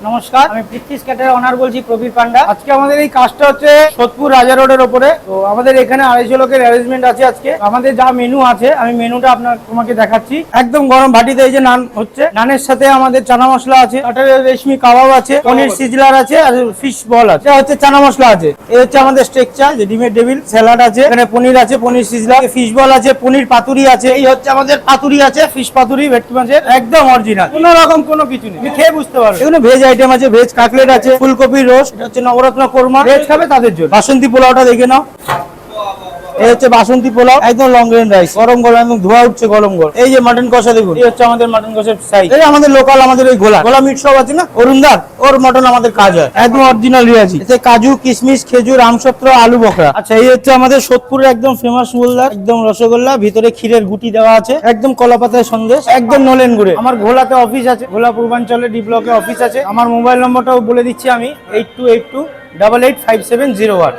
নমস্কার, আমি Prithwish cater honour বলছি, প্রবীর পান্ডা। আজকে আমাদের এই কাজটা হচ্ছে সোদপুর রাজা রোডের ওপরে। তো আমাদের এখানে 250 লোকের অ্যারেঞ্জমেন্ট আছে। আজকে আমাদের যা মেনু আছে, আমি মেনুটা তোমাকে দেখাচ্ছি। একদম গরম ভাটিতে এই যে নান হচ্ছে, নানের সাথে আমাদের চানা মশলা আছে, কাটারের রেশমি কাবাব আছে, পনির সিজলার আছে, আর ফিশ বল আছে। এটা হচ্ছে চানা মশলা আছে। এই হচ্ছে আমাদের স্ট্রাকচার, যে ডিমের ডেভিল স্যালাড আছে, এখানে পনির আছে, পনির সিজলার, ফিশ বল আছে, পনির পাতুরি আছে। এই হচ্ছে আমাদের পাতুরি আছে, ফিশ পাতুরি ভেটকি মাছের, একদম অরিজিনাল, কোনো রকম কোনো কিছু নেই। তুমি খেয়ে বুঝতে পারবে। এখানে ভেজ আইটেম আছে, ভেজ কাটলেট আছে, ফুলকপির রোস্ট, এটা হচ্ছে নবরত্ন কোরমা। ভেজ খাবে তাদের জন্য বাসন্তী পোলাওটা দেখে নাও। এই হচ্ছে বাসন্তী পোলাও, একদম লং গ্রেন রাইস, গরম গরম একদম ধোয়া উঠছে গরম গরম। এই যে মাটন কষা দেখুন, এই হচ্ছে আমাদের মাটন কষার সাইজ। এই আমাদের লোকাল, আমাদের ওই গোলা মিট সব আছে না, অরুণদার, ওর মটন আমাদের কাজ হয় একদম অরিজিনাল রিয়াজি। এতে কাজু, কিশমিশ, খেজুর, আমসত্র, আলু বকরা। আচ্ছা, এই হচ্ছে আমাদের সোদপুরের একদম ফেমাস মোলদার, একদম রসগোল্লা, ভিতরে ক্ষীরের গুটি দেওয়া আছে, একদম কলাপাতার সন্দেশ, একদম নলেন গুড়ে। আমার ঘোলাতে অফিস আছে, ঘোলা পূর্বাঞ্চলে ডি ব্লকে অফিস আছে। আমার মোবাইল নম্বরটাও বলে দিচ্ছি আমি, 8282885701।